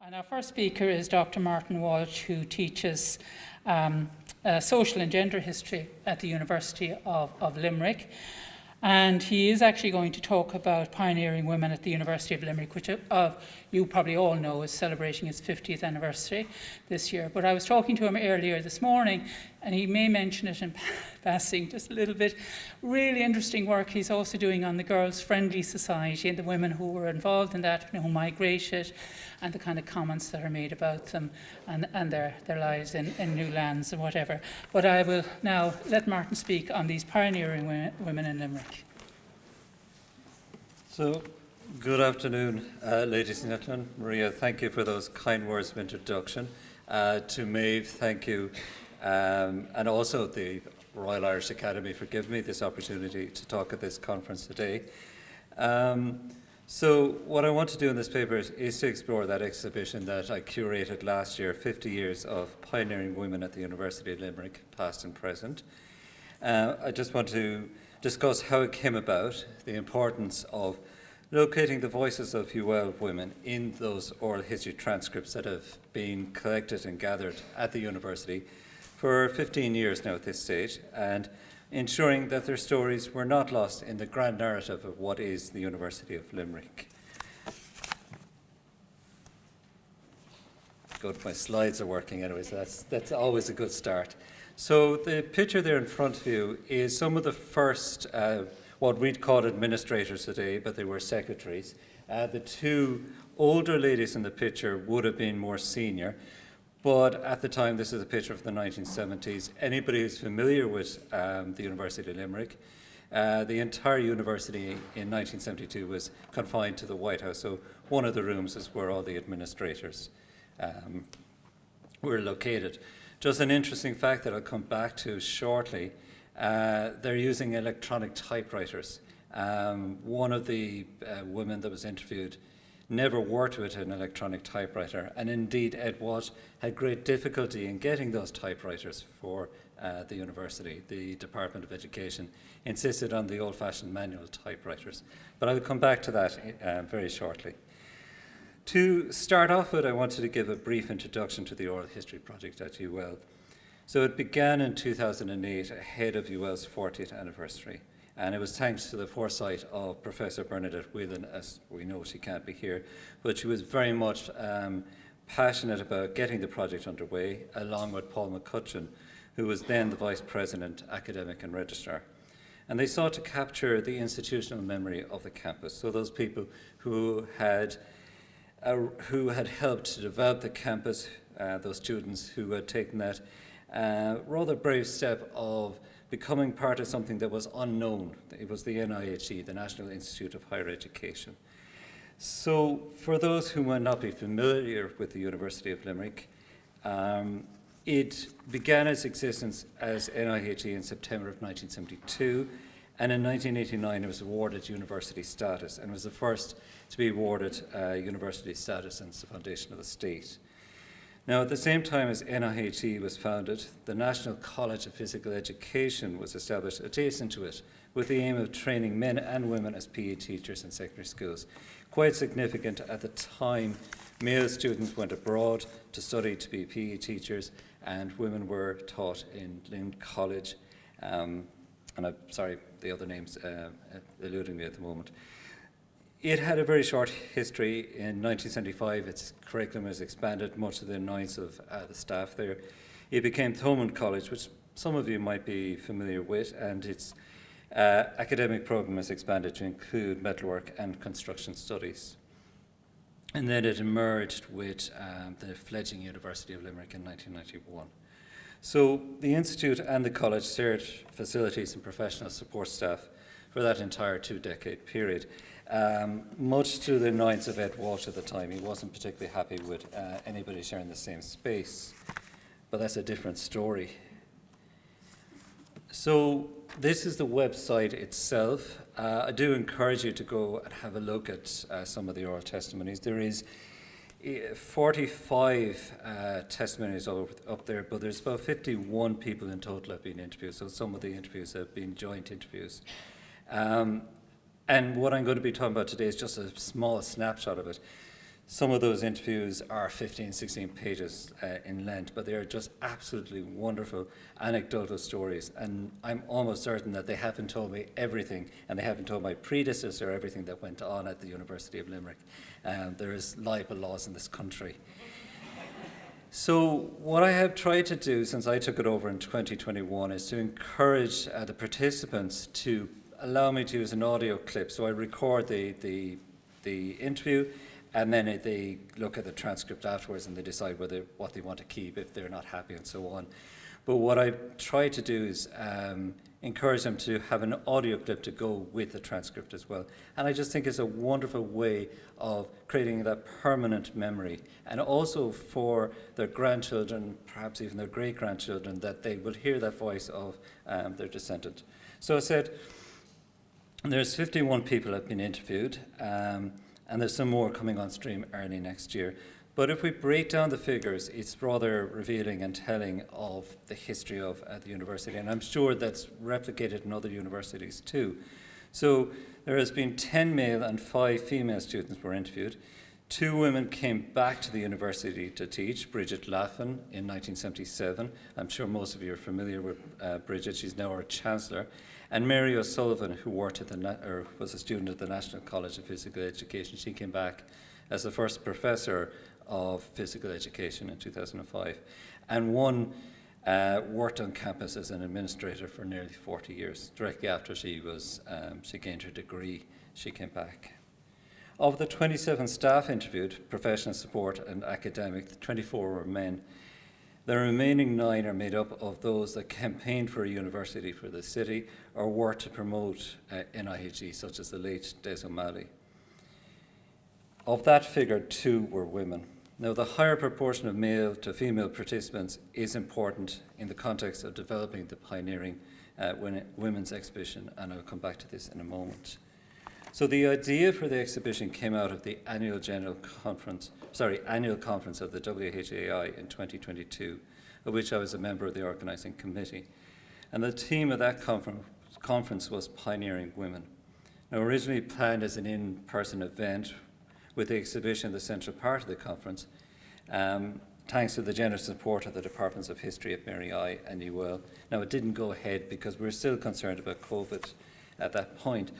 And our first speaker is Dr. Martin Walsh, who teaches social and gender history at the University of Limerick. And he is actually going to talk about pioneering women at the University of Limerick, which you probably all know is celebrating its 50th anniversary this year. But I was talking to him earlier this morning, and he may mention it in passing just a little bit. Really interesting work he's also doing on the Girls Friendly Society and the women who were involved in that, who migrated, and the kind of comments that are made about them and their lives in new lands and whatever. But I will now let Martin speak on these pioneering women in Limerick. So, good afternoon, ladies and gentlemen. Maria, thank you for those kind words of introduction. To Maeve, thank you. And also the Royal Irish Academy for giving me this opportunity to talk at this conference today. So what I want to do in this paper is to explore that exhibition that I curated last year, 50 years of pioneering women at the University of Limerick, past and present. I just want to discuss how it came about, the importance of locating the voices of UL women in those oral history transcripts that have been collected and gathered at the university for 15 years now at this stage, and ensuring that their stories were not lost in the grand narrative of what is the University of Limerick. Good, my slides are working anyways, that's always a good start. So the picture there in front of you is some of the first, what we'd call administrators today, but they were secretaries. The two older ladies in the picture would have been more senior, but at the time, this is a picture of the 1970s. Anybody who's familiar with the University of Limerick, the entire university in 1972 was confined to the White House, so one of the rooms is where all the administrators were located. Just an interesting fact that I'll come back to shortly, they're using electronic typewriters. One of the women that was interviewed never worked with an electronic typewriter, and indeed Ed Watt had great difficulty in getting those typewriters for the university. The Department of Education insisted on the old-fashioned manual typewriters, but I'll come back to that very shortly. To start off with, I wanted to give a brief introduction to the Oral History Project at UL. So it began in 2008 ahead of UL's 40th anniversary. And it was thanks to the foresight of Professor Bernadette Whelan, as we know she can't be here, but she was very much passionate about getting the project underway, along with Paul McCutcheon, who was then the Vice President, Academic and Registrar. And they sought to capture the institutional memory of the campus, so those people who had helped to develop the campus, those students who had taken that rather brave step of becoming part of something that was unknown. It was the NIHE, the National Institute of Higher Education. So for those who might not be familiar with the University of Limerick, it began its existence as NIHE in September of 1972, and in 1989 it was awarded university status, and was the first to be awarded university status since the foundation of the state. Now, at the same time as NIHE was founded, the National College of Physical Education was established adjacent to it, with the aim of training men and women as PE teachers in secondary schools. Quite significant at the time, male students went abroad to study to be PE teachers, and women were taught in Lynn College. And I'm sorry, the other name's eluding me at the moment. It had a very short history. In 1975, its curriculum was expanded, much to the annoyance of the staff there. It became Thomond College, which some of you might be familiar with, and its academic program was expanded to include metalwork and construction studies. And then it emerged with the fledgling University of Limerick in 1991. So the Institute and the college shared facilities and professional support staff for that entire two-decade period. Much to the annoyance of Ed Walsh at the time. He wasn't particularly happy with anybody sharing the same space, but that's a different story. So this is the website itself. I do encourage you to go and have a look at some of the oral testimonies. There is 45 testimonies up there, but there's about 51 people in total have been interviewed, so some of the interviews have been joint interviews. And what I'm going to be talking about today is just a small snapshot of it. Some of those interviews are 15, 16 pages in length, but they are just absolutely wonderful anecdotal stories. And I'm almost certain that they haven't told me everything, and they haven't told my predecessor everything that went on at the University of Limerick. There is libel laws in this country. So what I have tried to do since I took it over in 2021 is to encourage the participants to allow me to use an audio clip. So I record the interview, and then they look at the transcript afterwards and they decide what they want to keep, if they're not happy, and so on. But what I try to do is encourage them to have an audio clip to go with the transcript as well. And I just think it's a wonderful way of creating that permanent memory, and also for their grandchildren, perhaps even their great-grandchildren, that they will hear that voice of their descendant. So I said, there's 51 people that have been interviewed, and there's some more coming on stream early next year. But if we break down the figures, it's rather revealing and telling of the history of the university, and I'm sure that's replicated in other universities too. So there has been 10 male and 5 female students were interviewed. 2 women came back to the university to teach, Bridget Laffin in 1977. I'm sure most of you are familiar with Bridget. She's now our Chancellor. And Mary O'Sullivan, who worked at was a student at the National College of Physical Education. She came back as the first professor of physical education in 2005. And one worked on campus as an administrator for nearly 40 years. Directly after she gained her degree, she came back. Of the 27 staff interviewed, professional support and academic, 24 were men. The remaining 9 are made up of those that campaigned for a university for the city or worked to promote NIHE, such as the late Des O'Malley. Of that figure, 2 were women. Now, the higher proportion of male to female participants is important in the context of developing the pioneering women's exhibition, and I'll come back to this in a moment. So the idea for the exhibition came out of the annual conference of the WHAI in 2022, of which I was a member of the organising committee. And the theme of that conference was Pioneering Women. Now, originally planned as an in-person event, with the exhibition the central part of the conference, thanks to the generous support of the Departments of History at Mary I and UL. Now, it didn't go ahead because we were still concerned about COVID at that point.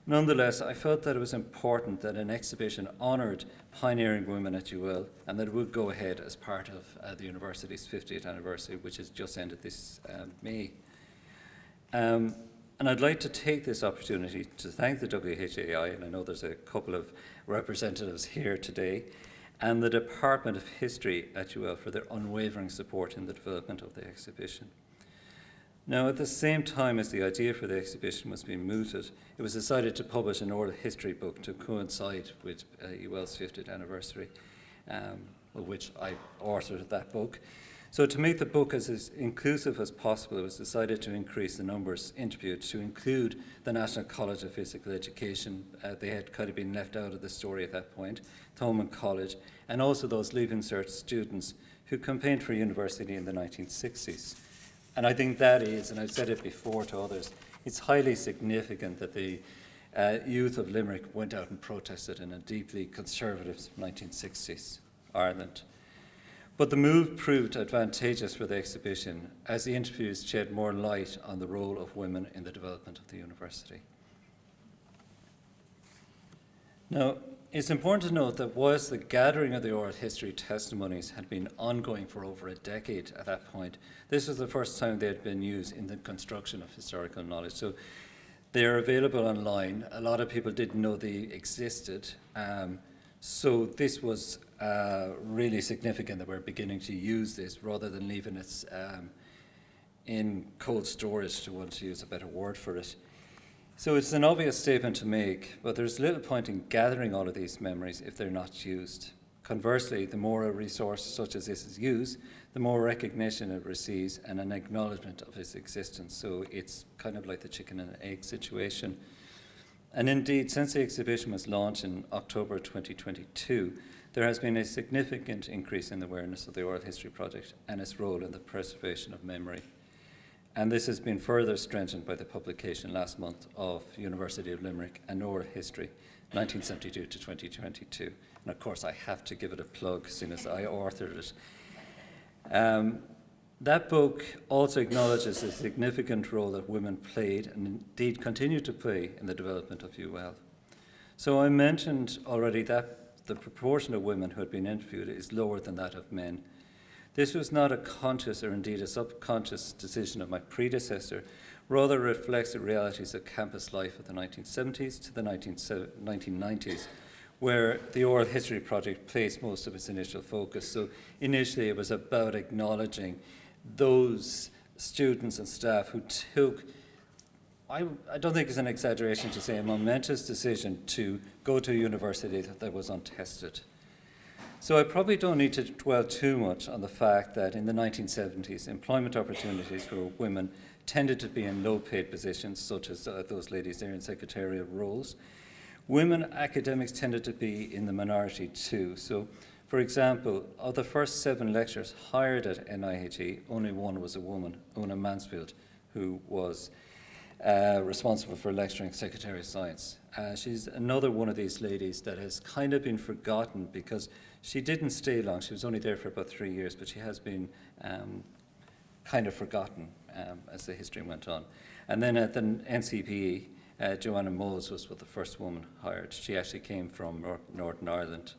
Nonetheless, I felt that it was important that an exhibition honoured pioneering women at UL, and that it would go ahead as part of the university's 50th anniversary, which has just ended this May. And I'd like to take this opportunity to thank the WHAI, and I know there's a couple of representatives here today, and the Department of History at UL for their unwavering support in the development of the exhibition. Now, at the same time as the idea for the exhibition was being mooted, it was decided to publish an oral history book to coincide with UL's 50th anniversary, which I authored that book. So to make the book as inclusive as possible, it was decided to increase the numbers interviewed to include the National College of Physical Education. They had kind of been left out of the story at that point, Thomond College, and also those Leaving Cert students who campaigned for university in the 1960s. And I think that is, and I've said it before to others, it's highly significant that the youth of Limerick went out and protested in a deeply conservative 1960s Ireland. But the move proved advantageous for the exhibition as the interviews shed more light on the role of women in the development of the university. Now, it's important to note that whilst the gathering of the oral history testimonies had been ongoing for over a decade at that point, this was the first time they had been used in the construction of historical knowledge. So they are available online. A lot of people didn't know they existed. So this was really significant that we're beginning to use this rather than leaving it in cold storage, to want to use a better word for it. So it's an obvious statement to make, but there's little point in gathering all of these memories if they're not used. Conversely, the more a resource such as this is used, the more recognition it receives and an acknowledgement of its existence. So it's kind of like the chicken and egg situation. And indeed, since the exhibition was launched in October 2022, there has been a significant increase in the awareness of the Oral History Project and its role in the preservation of memory. And this has been further strengthened by the publication last month of University of Limerick, An Oral History, 1972 to 2022. And of course, I have to give it a plug, seeing as I authored it. That book also acknowledges the significant role that women played and indeed continue to play in the development of UL. So I mentioned already that the proportion of women who had been interviewed is lower than that of men. This was not a conscious or indeed a subconscious decision of my predecessor, rather reflects the realities of campus life of the 1970s to the 1990s, where the Oral History Project placed most of its initial focus. So initially it was about acknowledging those students and staff who took, I don't think it's an exaggeration to say, a momentous decision to go to a university that was untested. So I probably don't need to dwell too much on the fact that in the 1970s, employment opportunities for women tended to be in low-paid positions, such as those ladies there in secretarial roles. Women academics tended to be in the minority too. So, for example, of the first 7 lecturers hired at NIHE, only one was a woman, Una Mansfield, who was responsible for lecturing secretarial science. She's another one of these ladies that has kind of been forgotten because she didn't stay long. She was only there for about 3 years, but she has been kind of forgotten as the history went on. And then at the NCPE, Joanna Moles was the first woman hired. She actually came from Northern Ireland.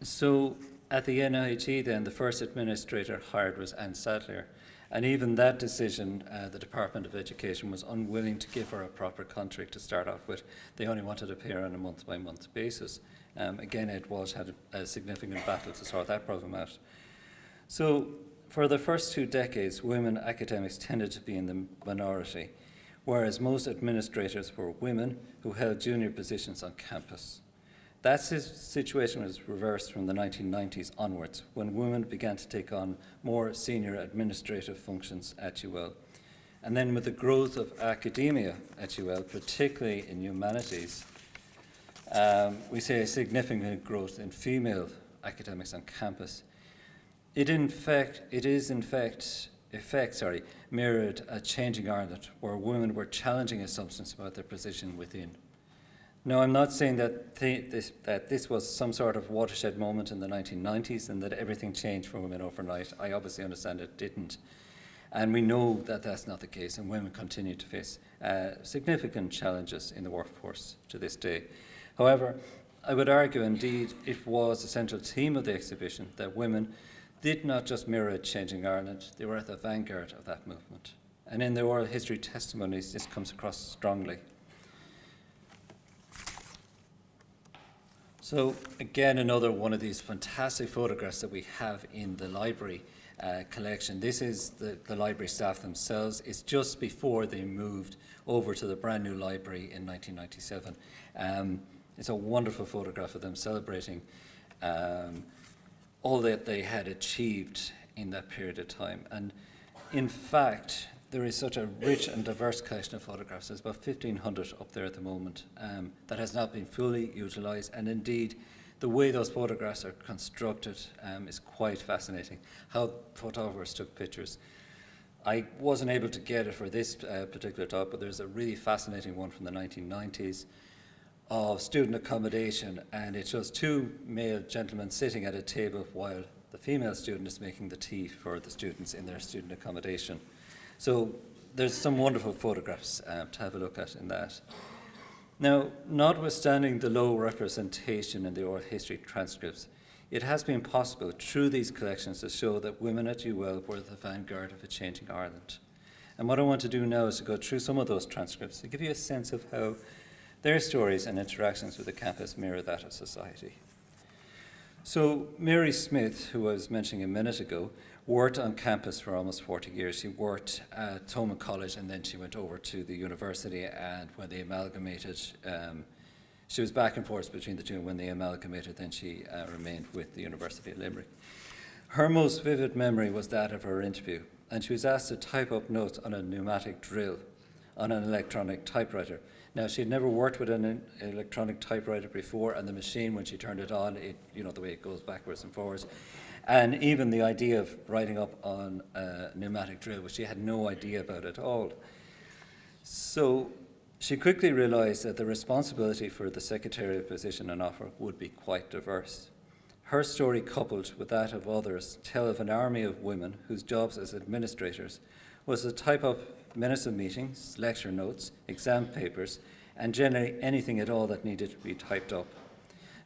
So at the NIHE then, the first administrator hired was Anne Sadler. And even that decision, the Department of Education was unwilling to give her a proper contract to start off with. They only wanted to pay her on a month-by-month basis. Again, Ed Walsh had a significant battle to sort that problem out. So for the first 2 decades, women academics tended to be in the minority, whereas most administrators were women who held junior positions on campus. That situation was reversed from the 1990s onwards, when women began to take on more senior administrative functions at UL. And then with the growth of academia at UL, particularly in humanities, we see a significant growth in female academics on campus. It is in fact mirrored a changing Ireland, where women were challenging assumptions about their position within. Now, I'm not saying that this was some sort of watershed moment in the 1990s and that everything changed for women overnight. I obviously understand it didn't. And we know that that's not the case, and women continue to face significant challenges in the workforce to this day. However, I would argue, indeed, it was a central theme of the exhibition that women did not just mirror a changing Ireland, they were at the vanguard of that movement. And in the oral history testimonies, this comes across strongly. So again, another one of these fantastic photographs that we have in the library collection. This is the library staff themselves. It's just before they moved over to the brand new library in 1997. It's a wonderful photograph of them celebrating all that they had achieved in that period of time. And in fact, there is such a rich and diverse collection of photographs. There's about 1,500 up there at the moment that has not been fully utilised. And indeed, the way those photographs are constructed is quite fascinating. How photographers took pictures. I wasn't able to get it for this particular talk, but there's a really fascinating one from the 1990s of student accommodation, and it shows 2 male gentlemen sitting at a table while the female student is making the tea for the students in their student accommodation. So there's some wonderful photographs to have a look at in that. Now, notwithstanding the low representation in the oral history transcripts, it has been possible through these collections to show that women at UL were the vanguard of a changing Ireland. And what I want to do now is to go through some of those transcripts to give you a sense of how their stories and interactions with the campus mirror that of society. So Mary Smith, who I was mentioning a minute ago, worked on campus for almost 40 years. She worked at Thomond College and then she went over to the university, and when they amalgamated, she was back and forth between the two, and when they amalgamated then she remained with the University of Limerick. Her most vivid memory was that of her interview, and she was asked to type up notes on a pneumatic drill on an electronic typewriter. Now, she'd never worked with an electronic typewriter before, and the machine, when she turned it on, the way it goes backwards and forwards, And even the idea of writing up on a pneumatic drill, which she had no idea about at all. So she quickly realised that the responsibility for the secretarial position on offer would be quite diverse. Her story, coupled with that of others, tell of an army of women whose jobs as administrators was to type up minutes of meetings, lecture notes, exam papers, and generally anything at all that needed to be typed up.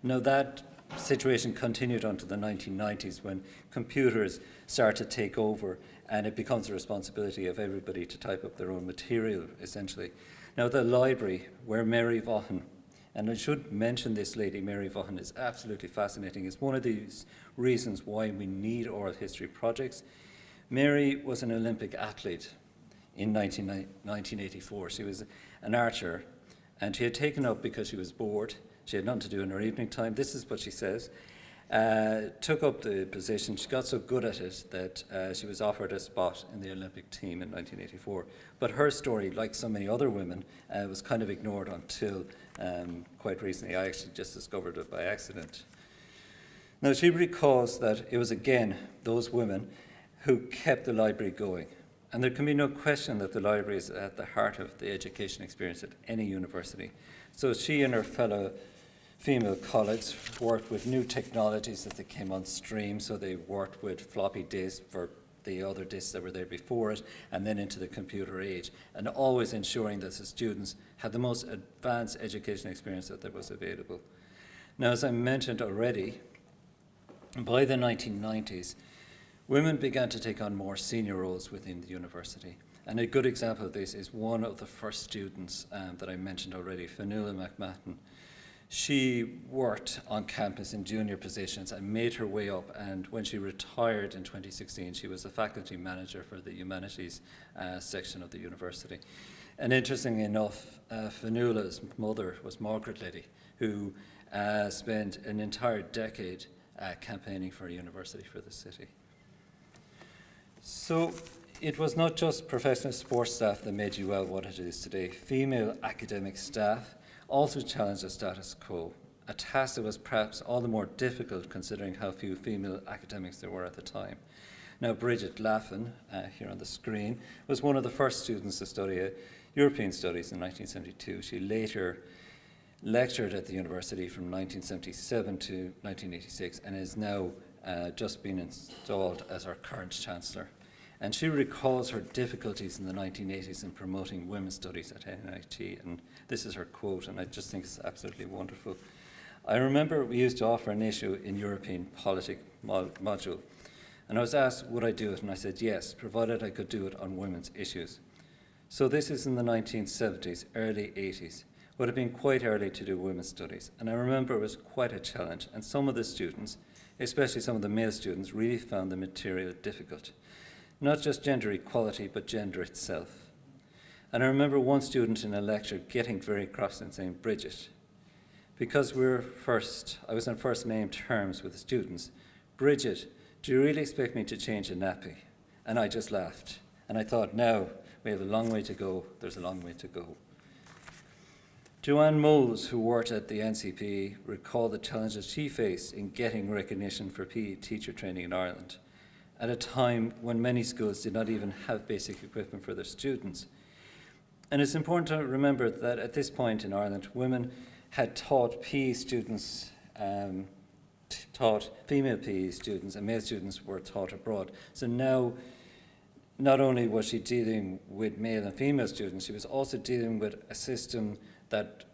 Now that situation continued onto the 1990s when computers start to take over and it becomes the responsibility of everybody to type up their own material, essentially. Now the library, where Mary Vaughan, and I should mention this lady, Mary Vaughan, is absolutely fascinating. It's one of these reasons why we need oral history projects. Mary was an Olympic athlete in 1984. She was an archer, and she had taken up because she was bored. She had nothing to do in her evening time. This is what she says. Took up the position. She got so good at it that she was offered a spot in the Olympic team in 1984. But her story, like so many other women, was kind of ignored until quite recently. I actually just discovered it by accident. Now, she recalls that it was again those women who kept the library going. And there can be no question that the library is at the heart of the education experience at any university. So she and her fellow female colleagues worked with new technologies as they came on stream. So they worked with floppy disks for the other disks that were there before it, and then into the computer age, and always ensuring that the students had the most advanced education experience that there was available. Now, as I mentioned already, by the 1990s, women began to take on more senior roles within the university. And a good example of this is one of the first students that I mentioned already, Fionnuala McMahon. She worked on campus in junior positions and made her way up, and when she retired in 2016, she was the faculty manager for the humanities section of the university. And interestingly enough, Fionnuala's mother was Margaret Liddy, who spent an entire decade campaigning for a university for the city. So it was not just professional sports staff that made UL what it is today. Female academic staff also challenged the status quo, a task that was perhaps all the more difficult considering how few female academics there were at the time. Now, Bridget Laffin, here on the screen, was one of the first students to study European studies in 1972. She later lectured at the university from 1977 to 1986 and is now just been installed as our current chancellor. And she recalls her difficulties in the 1980s in promoting women's studies at NIT, and this is her quote, and I just think it's absolutely wonderful. I remember we used to offer an issue in European politics module, and I was asked would I do it, and I said yes, provided I could do it on women's issues. So this is in the 1970s, early 80s. Would have been quite early to do women's studies, and I remember it was quite a challenge, and some of the students, especially some of the male students, really found the material difficult. Not just gender equality, but gender itself. And I remember one student in a lecture getting very cross and saying, Bridget, because I was on first name terms with the students, Bridget, do you really expect me to change a nappy? And I just laughed. And I thought, no, we have a long way to go. There's a long way to go. Joanne Moles, who worked at the NCP, recalled the challenges she faced in getting recognition for PE teacher training in Ireland, at a time when many schools did not even have basic equipment for their students. And it's important to remember that at this point in Ireland, women had taught PE students, taught female PE students, and male students were taught abroad. So now, not only was she dealing with male and female students, she was also dealing with a system that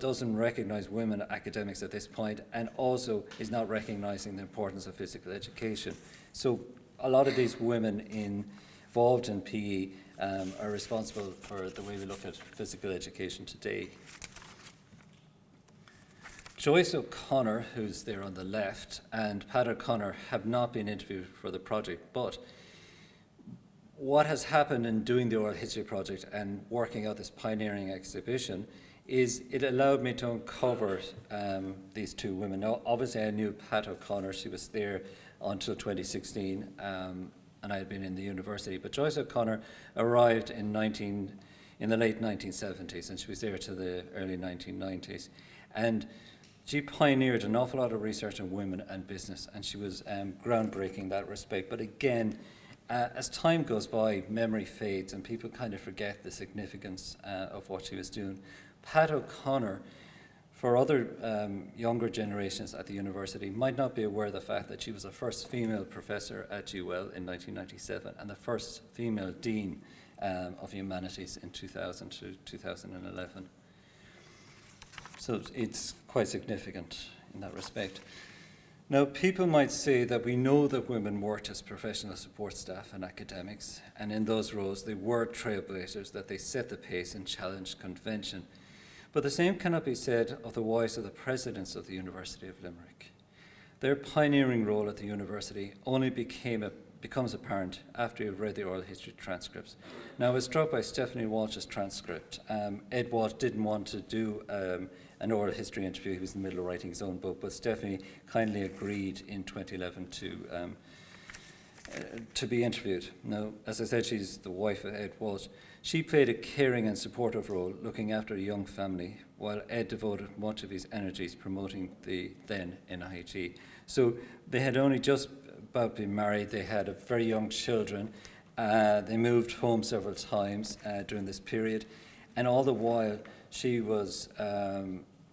doesn't recognize women academics at this point, and also is not recognizing the importance of physical education. So a lot of these women involved in PE are responsible for the way we look at physical education today. Joyce O'Connor, who's there on the left, and Pat O'Connor have not been interviewed for the project, but what has happened in doing the Oral History Project and working out this pioneering exhibition is it allowed me to uncover these two women. Now, obviously I knew Pat O'Connor, she was there until 2016, and I had been in the university. But Joyce O'Connor arrived in the late 1970s, and she was there to the early 1990s. And She pioneered an awful lot of research on women and business, and she was groundbreaking in that respect. But again, as time goes by, memory fades and people kind of forget the significance of what she was doing. Pat O'Connor, for other younger generations at the university, might not be aware of the fact that she was the first female professor at UL in 1997 and the first female dean of humanities in 2000 to 2011. So it's quite significant in that respect. Now, people might say that we know that women worked as professional support staff and academics, and in those roles they were trailblazers, that they set the pace and challenged convention. But the same cannot be said of the wives of the presidents of the University of Limerick. Their pioneering role at the university only becomes apparent after you've read the oral history transcripts. Now, I was struck by Stephanie Walsh's transcript. Ed Walsh didn't want to do an oral history interview. He was in the middle of writing his own book, but Stephanie kindly agreed in 2011 to be interviewed. Now, as I said, she's the wife of Ed Walsh. She played a caring and supportive role looking after a young family, while Ed devoted much of his energies promoting the then NIHE. So they had only just about been married. They had very young children. They moved home several times during this period, and all the while she was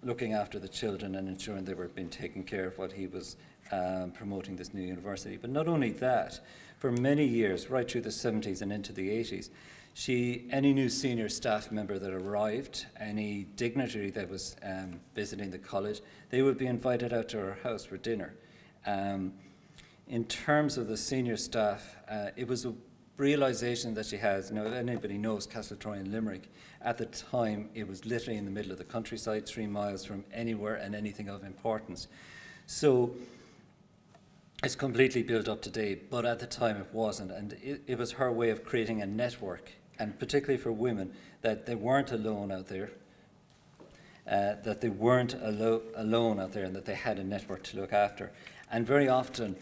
looking after the children and ensuring they were being taken care of while he was promoting this new university. But not only that, for many years, right through the 70s and into the 80s, any new senior staff member that arrived, any dignitary that was visiting the college, they would be invited out to her house for dinner. In terms of the senior staff, it was a realisation that she has. Now, if anybody knows Castletroy in Limerick, at the time it was literally in the middle of the countryside, 3 miles from anywhere and anything of importance. So it's completely built up today, but at the time it wasn't, and it was her way of creating a network, and particularly for women, that they weren't alone out there, and that they had a network to look after. And very often,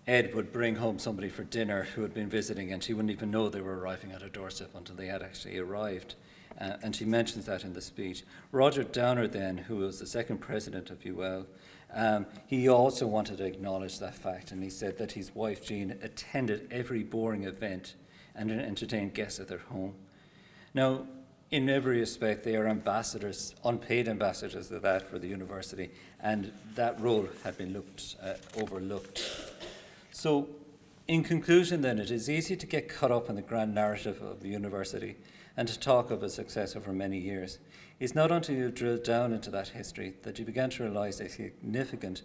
Ed would bring home somebody for dinner who had been visiting, and she wouldn't even know they were arriving at her doorstep until they had actually arrived. And she mentions that in the speech. Roger Downer then, who was the second president of UL, he also wanted to acknowledge that fact, and he said that his wife Jean attended every boring event and entertained guests at their home. Now, in every respect, they are ambassadors, unpaid ambassadors of that for the university, and that role had been overlooked. So, in conclusion then, it is easy to get caught up in the grand narrative of the university and to talk of its success over many years. It's not until you drill down into that history that you begin to realise a significant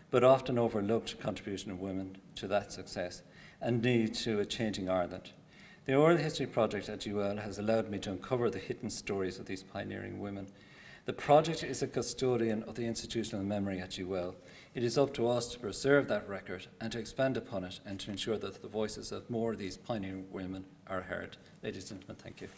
but often overlooked contribution of women to that success and need to a changing Ireland. The Oral History Project at UL has allowed me to uncover the hidden stories of these pioneering women. The project is a custodian of the institutional memory at UL. It is up to us to preserve that record and to expand upon it and to ensure that the voices of more of these pioneering women are heard. Ladies and gentlemen, thank you.